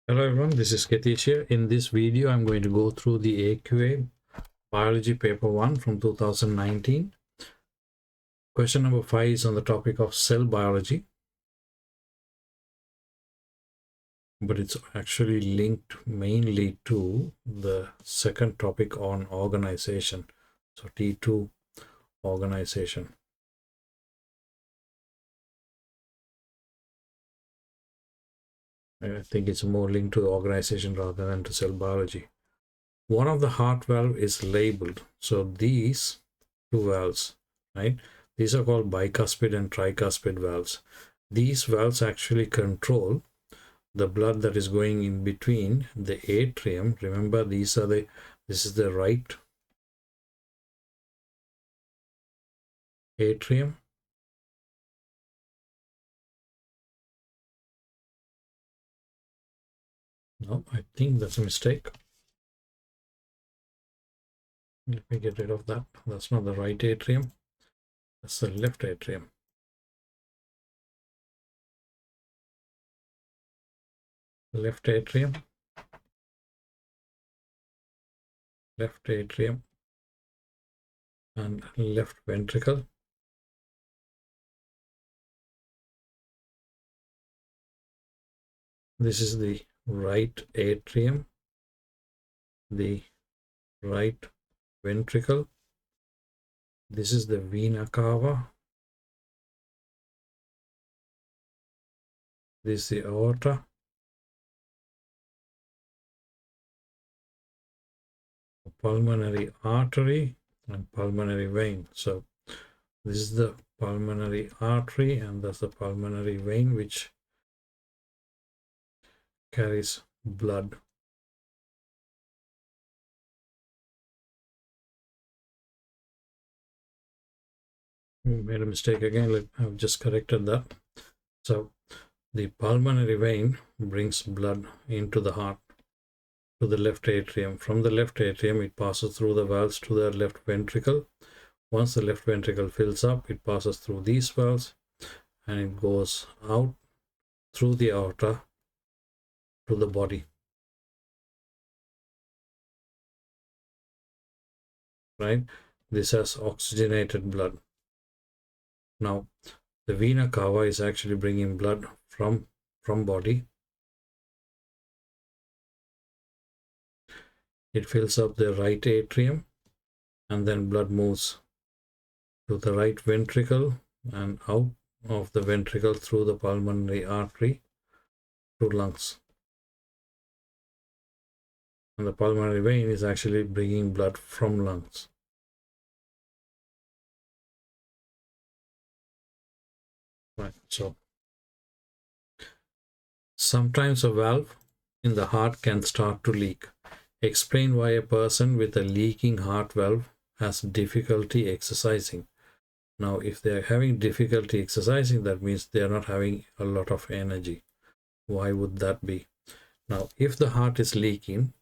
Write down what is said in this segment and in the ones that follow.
Hello everyone, this is Ketish here. In this video, I'm going to go through the AQA Biology Paper 1 from 2019. Question number 5 is on the topic of cell biology, but it's actually linked mainly to the second topic on organization. So T2, organization. I think it's more linked to organization rather than to cell biology. One of the heart valve is labeled. So these two valves, right? These are called bicuspid and tricuspid valves. These valves actually control the blood that is going in between the atrium. Remember, this is the right atrium. No, I think that's a mistake. Let me get rid of that. That's not the right atrium. That's the left atrium. Left atrium. Left atrium. And left ventricle. This is the right atrium, the right ventricle. This is the vena cava. This is the aorta. Pulmonary artery and pulmonary vein. So this is the pulmonary artery and that's the pulmonary vein which carries blood. We made a mistake again. I've just corrected that. So the pulmonary vein brings blood into the heart to the left atrium. From the left atrium, it passes through the valves to the left ventricle. Once the left ventricle fills up, it passes through these valves and it goes out through the aorta to the body. Right? This has oxygenated blood. Now, the vena cava is actually bringing blood from body. It fills up the right atrium and then blood moves to the right ventricle and out of the ventricle through the pulmonary artery to lungs. And the pulmonary vein is actually bringing blood from lungs. Right, so sometimes a valve in the heart can start to leak. Explain why a person with a leaking heart valve has difficulty exercising. Now, if they are having difficulty exercising, that means they are not having a lot of energy. Why would that be? Now, if the heart is leaking,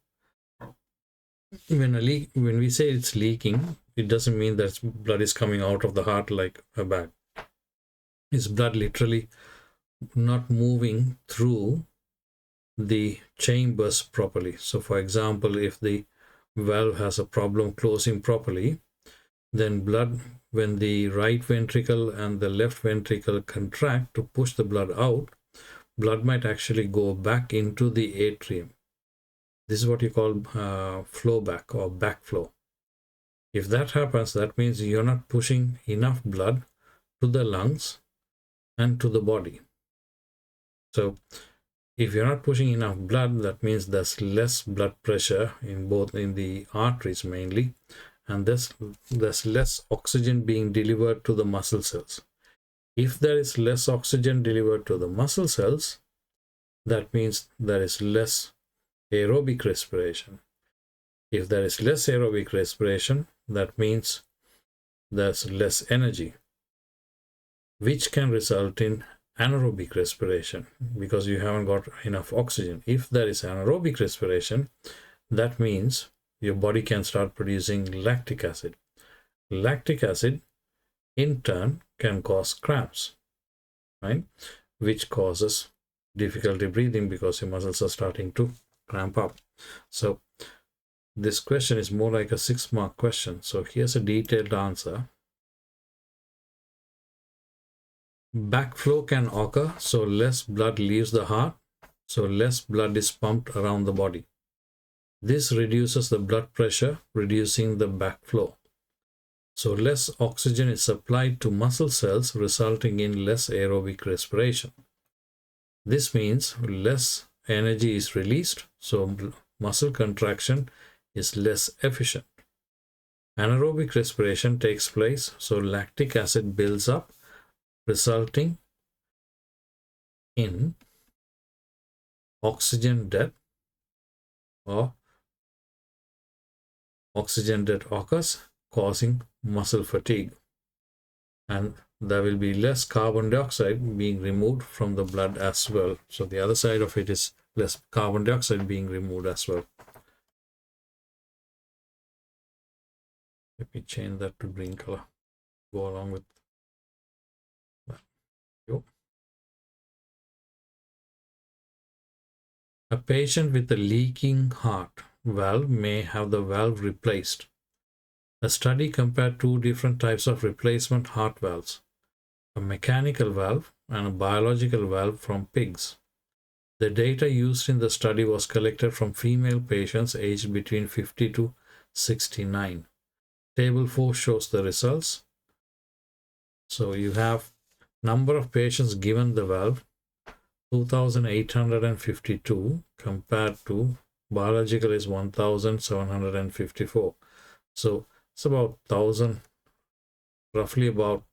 when we say it's leaking, it doesn't mean that blood is coming out of the heart like a bag. It's blood literally not moving through the chambers properly. So for example, if the valve has a problem closing properly, then blood, when the right ventricle and the left ventricle contract to push the blood out, blood might actually go back into the atrium. This is what you call flow back or backflow. If that happens, that means you're not pushing enough blood to the lungs and to the body. So if you're not pushing enough blood, that means there's less blood pressure in the arteries mainly, and there's less oxygen being delivered to the muscle cells. If there is less oxygen delivered to the muscle cells, that means there is less aerobic respiration. If there is less aerobic respiration, that means there's less energy, which can result in anaerobic respiration because you haven't got enough oxygen. If there is anaerobic respiration, that means your body can start producing lactic acid. Lactic acid in turn can cause cramps, right? Which causes difficulty breathing because your muscles are starting to cramp up. So this question is more like a 6-mark question. So here's a detailed answer. Backflow can occur, so less blood leaves the heart, so less blood is pumped around the body. This reduces the blood pressure, reducing the backflow. So less oxygen is supplied to muscle cells, resulting in less aerobic respiration. This means less energy is released, so muscle contraction is less efficient. Anaerobic respiration takes place, so lactic acid builds up, resulting in oxygen debt, or oxygen debt occurs, causing muscle fatigue. And there will be less carbon dioxide being removed from the blood as well. So the other side of it is less carbon dioxide being removed as well. Let me change that to green color. Go along with that. A patient with a leaking heart valve may have the valve replaced. A study compared two different types of replacement heart valves, a mechanical valve and a biological valve from pigs. The data used in the study was collected from female patients aged between 50 to 69. Table 4 shows the results. So you have number of patients given the valve, 2,852 compared to biological is 1,754. So it's about 1,000, roughly about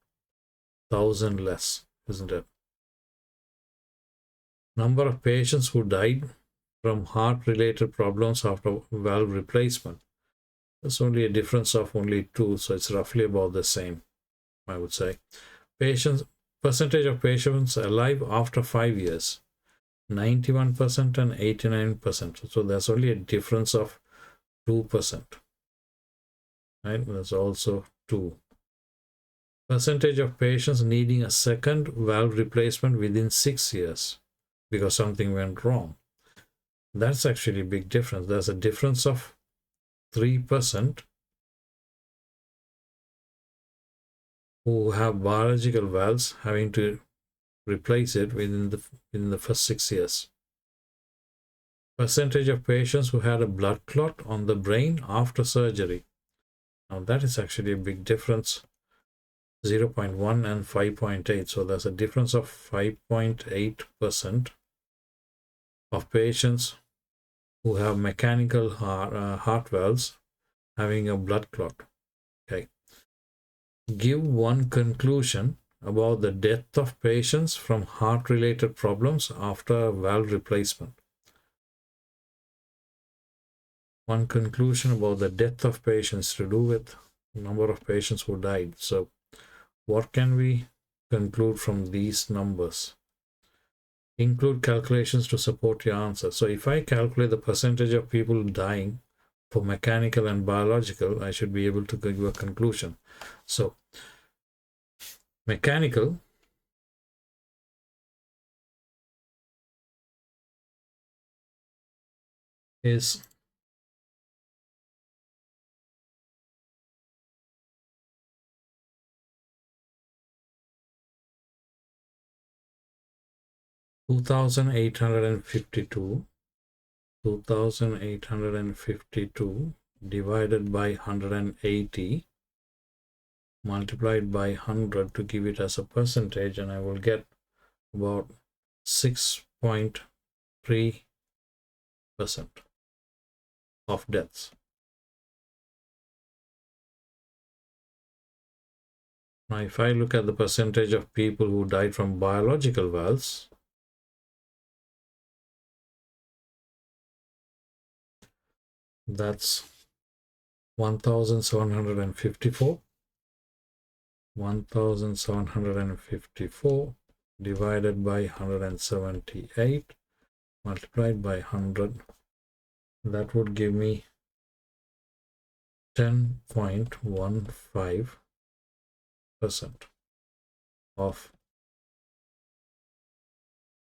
1,000 less, isn't it? Number of patients who died from heart-related problems after valve replacement. There's only a difference of only 2, so it's roughly about the same, I would say. Percentage of patients alive after 5 years, 91% and 89%. So there's only a difference of 2%. Right? There's also 2. Percentage of patients needing a second valve replacement within 6 years because something went wrong. That's actually a big difference. There's a difference of 3% who have biological valves having to replace it within the first 6 years. Percentage of patients who had a blood clot on the brain after surgery. Now that is actually a big difference, 0.1 and 5.8. So there's a difference of 5.8% of patients who have mechanical heart valves having a blood clot. Okay. Give one conclusion about the death of patients from heart-related problems after valve replacement. One conclusion about the death of patients to do with number of patients who died. So what can we conclude from these numbers? Include calculations to support your answer. So if I calculate the percentage of people dying for mechanical and biological, I should be able to give a conclusion. So mechanical is 2,852 divided by 180 multiplied by 100 to give it as a percentage, and I will get about 6.3% of deaths. Now if I look at the percentage of people who died from biological valves, that's 1,754 divided by 178 multiplied by 100. That would give me 10.15% of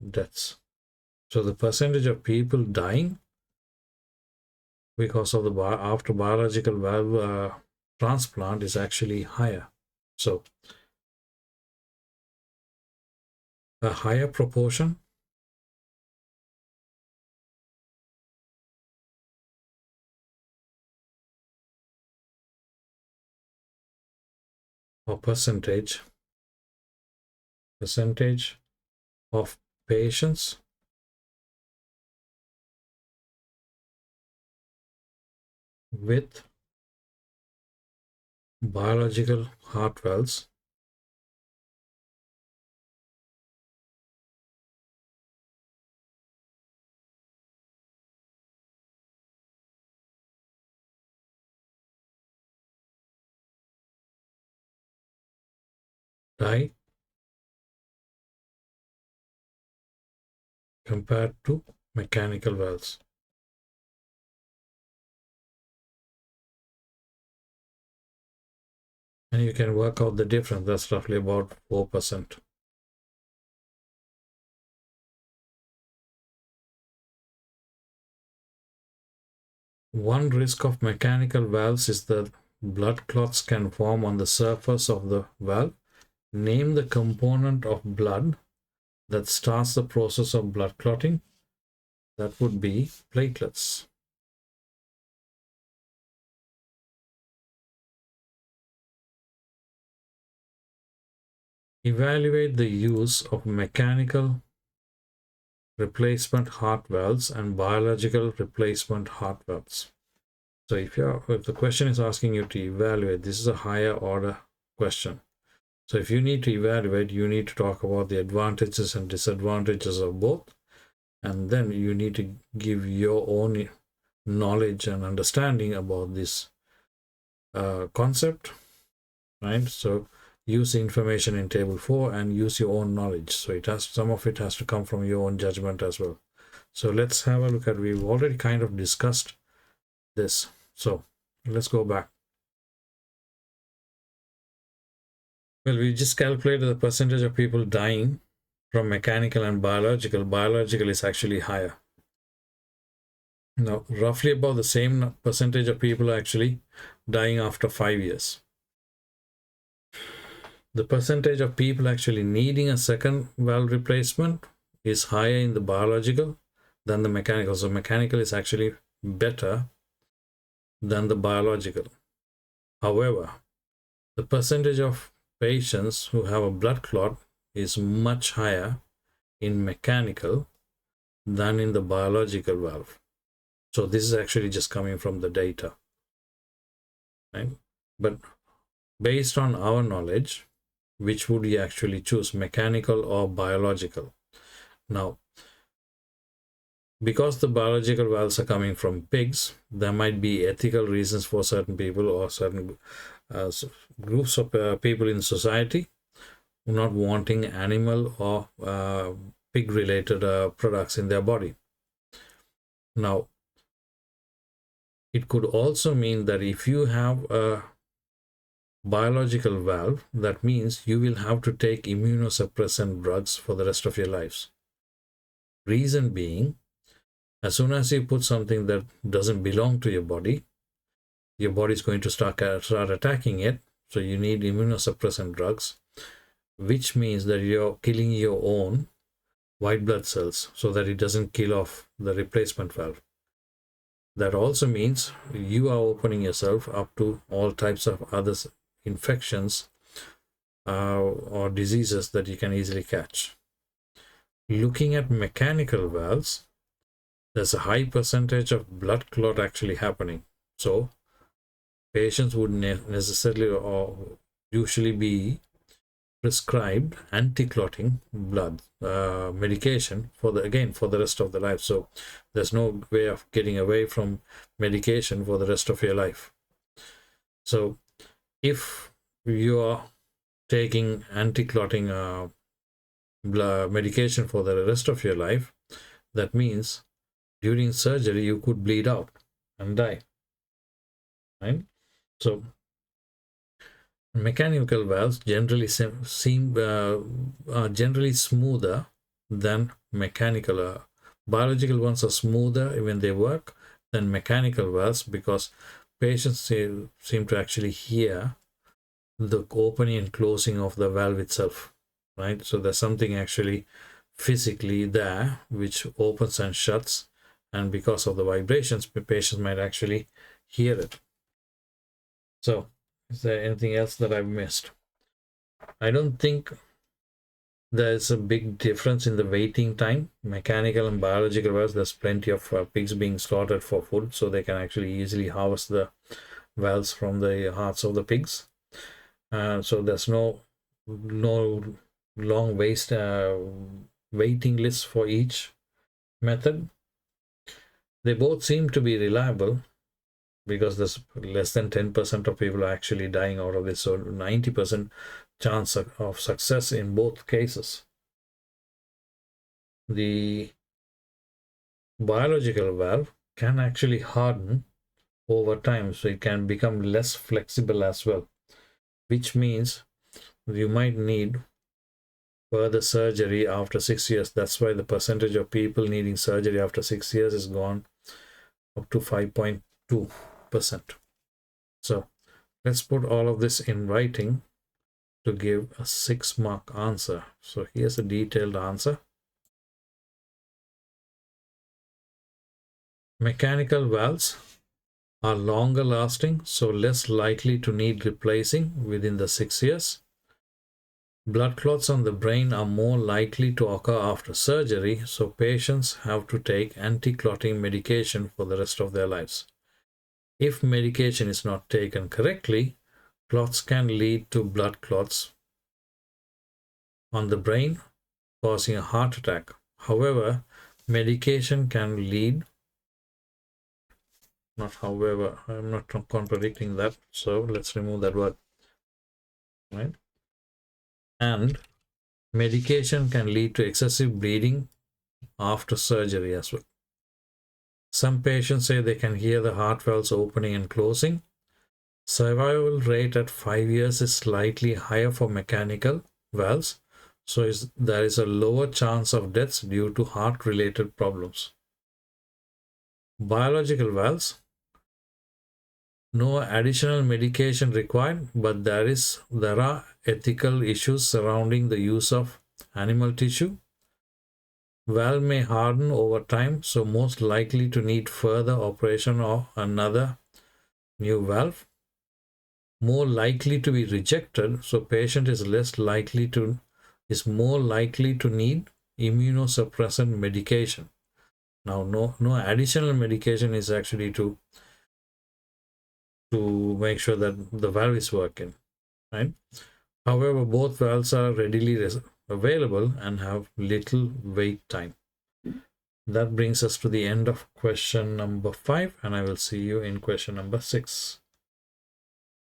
deaths. So the percentage of people dying because of the after biological valve transplant is actually higher. So a higher proportion or percentage of patients with biological heart valves die compared to mechanical valves. And you can work out the difference. That's roughly about 4%. One risk of mechanical valves is that blood clots can form on the surface of the valve. Name the component of blood that starts the process of blood clotting. That would be platelets. Evaluate the use of mechanical replacement heart valves and biological replacement heart valves. So if the question is asking you to evaluate, this is a higher order question. So if you need to evaluate, you need to talk about the advantages and disadvantages of both, and then you need to give your own knowledge and understanding about this concept, right? So use the information in table 4 and use your own knowledge. So some of it has to come from your own judgment as well. So let's have a look at, we've already kind of discussed this. So let's go back. Well, we just calculated the percentage of people dying from mechanical and biological. Biological is actually higher. Now, roughly about the same percentage of people are actually dying after 5 years. The percentage of people actually needing a second valve replacement is higher in the biological than the mechanical. So mechanical is actually better than the biological. However, the percentage of patients who have a blood clot is much higher in mechanical than in the biological valve. So this is actually just coming from the data, right? But based on our knowledge, which would you actually choose, mechanical or biological? Now, because the biological valves are coming from pigs, there might be ethical reasons for certain people or certain groups of people in society not wanting animal or pig-related products in their body. Now, it could also mean that if you have a biological valve, that means you will have to take immunosuppressant drugs for the rest of your lives. Reason being, as soon as you put something that doesn't belong to your body is going to start attacking it. So you need immunosuppressant drugs, which means that you're killing your own white blood cells so that it doesn't kill off the replacement valve. That also means you are opening yourself up to all types of other infections or diseases that you can easily catch. Looking at mechanical valves, there's a high percentage of blood clot actually happening. So patients would necessarily or usually be prescribed anti-clotting blood medication for the rest of their life. So there's no way of getting away from medication for the rest of your life. So if you are taking anti-clotting blood medication for the rest of your life, that means during surgery you could bleed out and die, right? So mechanical valves generally seem generally smoother than Biological ones are smoother when they work than mechanical valves, because patients seem to actually hear the opening and closing of the valve itself, right? So there's something actually physically there which opens and shuts, and because of the vibrations, the patient might actually hear it. So is there anything else that I've missed? I don't think there's a big difference in the waiting time. Mechanical and biological valves, there's plenty of pigs being slaughtered for food, so they can actually easily harvest the valves from the hearts of the pigs. So there's no long waiting list for each method. They both seem to be reliable, because there's less than 10% of people are actually dying out of this, so 90% chance of success in both cases. The biological valve can actually harden over time, so it can become less flexible as well, which means you might need further surgery after 6 years. That's why the percentage of people needing surgery after 6 years is gone up to 5.2%. So let's put all of this in writing to give a 6-mark answer. So here's a detailed answer. Mechanical valves are longer lasting, so less likely to need replacing within the 6 years. Blood clots on the brain are more likely to occur after surgery, so patients have to take anti-clotting medication for the rest of their lives. If medication is not taken correctly, clots can lead to blood clots on the brain, causing a heart attack. However, medication can lead, not however, I'm not contradicting that, so let's remove that word, right? And medication can lead to excessive bleeding after surgery as well. Some patients say they can hear the heart valves opening and closing. Survival rate at 5 years is slightly higher for mechanical valves, so there is a lower chance of deaths due to heart-related problems. Biological valves, no additional medication required, but there are ethical issues surrounding the use of animal tissue. Valve may harden over time, so most likely to need further operation or another new valve. More likely to be rejected, so patient is more likely to need immunosuppressant medication. Now, no additional medication is actually to make sure that the valve is working, right? However, both valves are readily available and have little wait time. That brings us to the end of question number 5, and I will see you in question number 6.